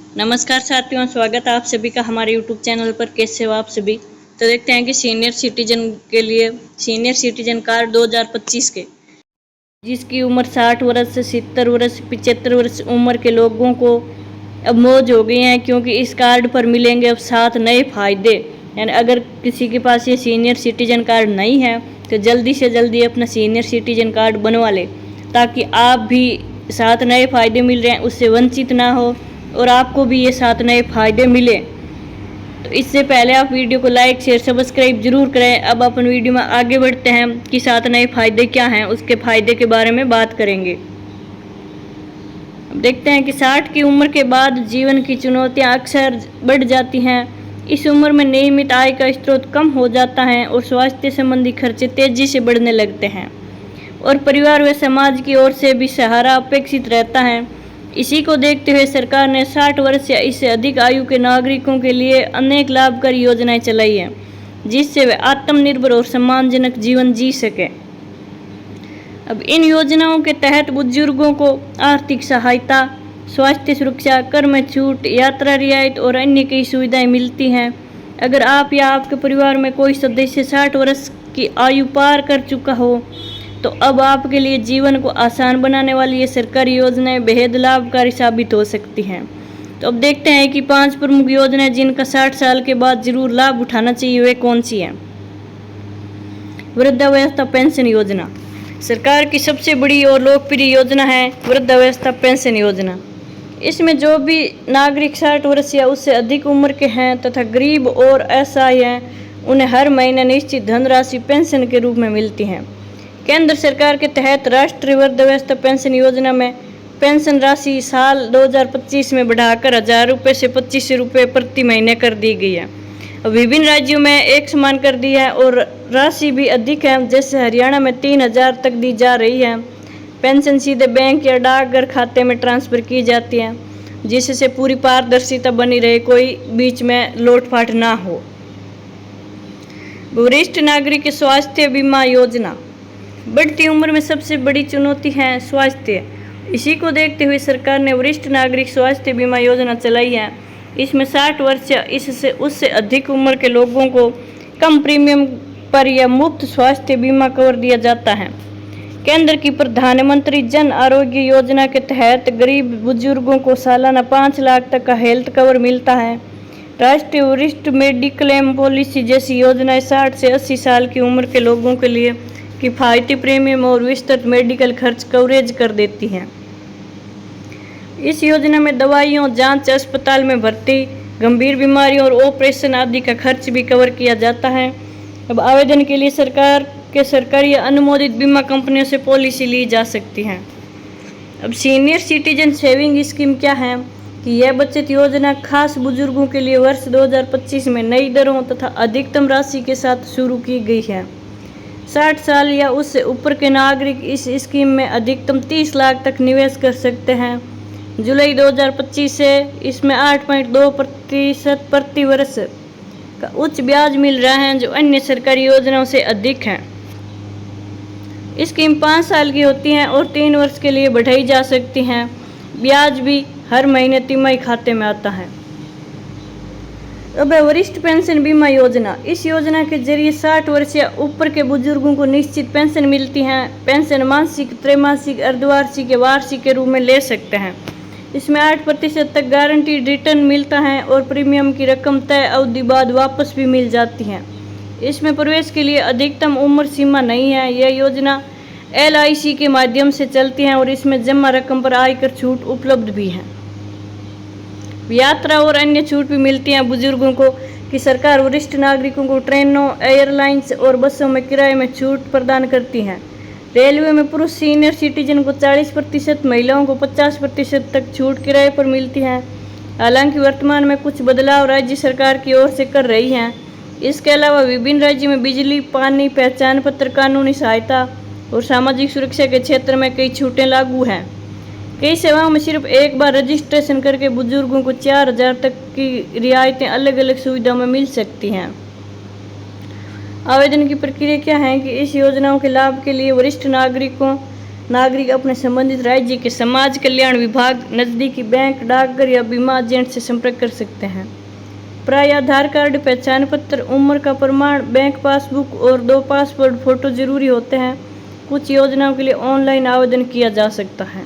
नमस्कार साथियों, स्वागत है आप सभी का हमारे यूट्यूब चैनल पर। कैसे हो आप सभी। तो देखते हैं कि सीनियर सिटीजन के लिए सीनियर सिटीजन कार्ड 2025 के जिसकी उम्र 60 वर्ष से 70 वर्ष 75 वर्ष उम्र के लोगों को अब मौज हो गई है, क्योंकि इस कार्ड पर मिलेंगे अब 7 नए फायदे। यानी अगर किसी के पास ये सीनियर सिटीजन कार्ड नहीं है तो जल्दी से जल्दी अपना सीनियर सिटीजन कार्ड बनवा ले, ताकि आप भी 7 नए फायदे मिल रहे हैं उससे वंचित ना हो और आपको भी ये 7 नए फायदे मिले। तो इससे पहले आप वीडियो को लाइक शेयर सब्सक्राइब जरूर करें। अब अपन वीडियो में आगे बढ़ते हैं कि 7 नए फायदे क्या हैं, उसके फायदे के बारे में बात करेंगे। अब देखते हैं कि 60 की उम्र के बाद जीवन की चुनौतियां अक्सर बढ़ जाती हैं। इस उम्र में नियमित आय का स्रोत कम हो जाता है और स्वास्थ्य संबंधी खर्चे तेजी से बढ़ने लगते हैं और परिवार व समाज की ओर से भी सहारा अपेक्षित रहता है। इसी को देखते हुए सरकार ने 60 वर्ष या इससे अधिक आयु के नागरिकों के लिए अनेक लाभकारी योजनाएं चलाई हैं, जिससे वे आत्मनिर्भर और सम्मानजनक जीवन जी सके। अब इन योजनाओं के तहत बुजुर्गों को आर्थिक सहायता, स्वास्थ्य सुरक्षा, कर में छूट, यात्रा रियायत और अन्य कई सुविधाएं मिलती हैं। अगर आप या आपके परिवार में कोई सदस्य 60 वर्ष की आयु पार कर चुका हो तो अब आपके लिए जीवन को आसान बनाने वाली ये सरकारी योजनाएं बेहद लाभकारी साबित हो सकती हैं। तो अब देखते हैं कि 5 प्रमुख योजनाएं जिनका 60 साल के बाद जरूर लाभ उठाना चाहिए वे कौन सी हैं। वृद्धावस्था पेंशन योजना सरकार की सबसे बड़ी और लोकप्रिय योजना है वृद्धावस्था पेंशन योजना। इसमें जो भी नागरिक 60 वर्ष या उससे अधिक उम्र के हैं तथा गरीब और असहाय हैं, उन्हें हर महीने निश्चित धनराशि पेंशन के रूप में मिलती है। केंद्र सरकार के तहत राष्ट्रीय वृद्धावस्था पेंशन योजना में पेंशन राशि साल 2025 में बढ़ाकर 1000 रुपये से 2500 रुपये प्रति महीने कर दी गई है। विभिन्न राज्यों में एक समान कर दी है और राशि भी अधिक है, जैसे हरियाणा में 3000 तक दी जा रही है। पेंशन सीधे बैंक या डाकघर खाते में ट्रांसफ़र की जाती है, जिससे पूरी पारदर्शिता बनी रहे, कोई बीच में लोटपाट ना हो। वरिष्ठ नागरिक स्वास्थ्य बीमा योजना बढ़ती उम्र में सबसे बड़ी चुनौती है स्वास्थ्य। इसी को देखते हुए सरकार ने वरिष्ठ नागरिक स्वास्थ्य बीमा योजना चलाई है। इसमें 60 वर्ष या इससे उससे अधिक उम्र के लोगों को कम प्रीमियम पर या मुफ्त स्वास्थ्य बीमा कवर दिया जाता है। केंद्र की प्रधानमंत्री जन आरोग्य योजना के तहत गरीब बुजुर्गों को सालाना 5 लाख तक का हेल्थ कवर मिलता है। राष्ट्रीय वरिष्ठ मेडिक्लेम पॉलिसी जैसी योजनाएं 60 से 80 साल की उम्र के लोगों के लिए किफ़ायती प्रीमियम और विस्तृत मेडिकल खर्च कवरेज कर देती हैं। इस योजना में दवाइयों, जांच, अस्पताल में भर्ती, गंभीर बीमारियों और ऑपरेशन आदि का खर्च भी कवर किया जाता है। अब आवेदन के लिए सरकार के सरकारी या अनुमोदित बीमा कंपनियों से पॉलिसी ली जा सकती है। अब सीनियर सिटीजन सेविंग स्कीम क्या है कि यह बचत योजना खास बुजुर्गों के लिए वर्ष 2025 में नई दरों तथा अधिकतम राशि के साथ शुरू की गई है। 60 साल या उससे ऊपर के नागरिक इस स्कीम में अधिकतम 30 लाख तक निवेश कर सकते हैं। जुलाई 2025 से इसमें 8.2% प्रति वर्ष का उच्च ब्याज मिल रहा है, जो अन्य सरकारी योजनाओं से अधिक है। स्कीम 5 साल की होती हैं और 3 वर्ष के लिए बढ़ाई जा सकती हैं। ब्याज भी हर महीने तिमाही खाते में आता है। अब वरिष्ठ पेंशन बीमा योजना। इस योजना के जरिए 60 वर्ष या ऊपर के बुजुर्गों को निश्चित पेंशन मिलती है। पेंशन मासिक, त्रैमासिक, अर्धवार्षिक या वार्षिक के रूप में ले सकते हैं। इसमें 8% तक गारंटीड रिटर्न मिलता है और प्रीमियम की रकम तय अवधि बाद वापस भी मिल जाती है। इसमें प्रवेश के लिए अधिकतम उम्र सीमा नहीं है। यह योजना LIC के माध्यम से चलती है और इसमें जमा रकम पर आयकर छूट उपलब्ध भी है। यात्रा और अन्य छूट भी मिलती हैं बुजुर्गों को कि सरकार वरिष्ठ नागरिकों को ट्रेनों, एयरलाइंस और बसों में किराए में छूट प्रदान करती है। रेलवे में पुरुष सीनियर सिटीजन को 40%, महिलाओं को 50% तक छूट किराए पर मिलती है। हालांकि वर्तमान में कुछ बदलाव राज्य सरकार की ओर से कर रही हैं। इसके अलावा विभिन्न राज्यों में बिजली, पानी, पहचान पत्र, कानूनी सहायता और सामाजिक सुरक्षा के क्षेत्र में कई छूटें लागू हैं। कई सेवाओं में सिर्फ एक बार रजिस्ट्रेशन करके बुजुर्गों को 4000 तक की रियायतें अलग अलग सुविधाओं में मिल सकती हैं। आवेदन की प्रक्रिया क्या है कि इस योजनाओं के लाभ के लिए वरिष्ठ नागरिकों नागरिक अपने संबंधित राज्य के समाज कल्याण विभाग, नज़दीकी बैंक, डाकघर या बीमा एजेंट से संपर्क कर सकते हैं। प्राय आधार कार्ड, पहचान पत्र, उम्र का प्रमाण, बैंक पासबुक और 2 पासपोर्ट फोटो जरूरी होते हैं। कुछ योजनाओं के लिए ऑनलाइन आवेदन किया जा सकता है।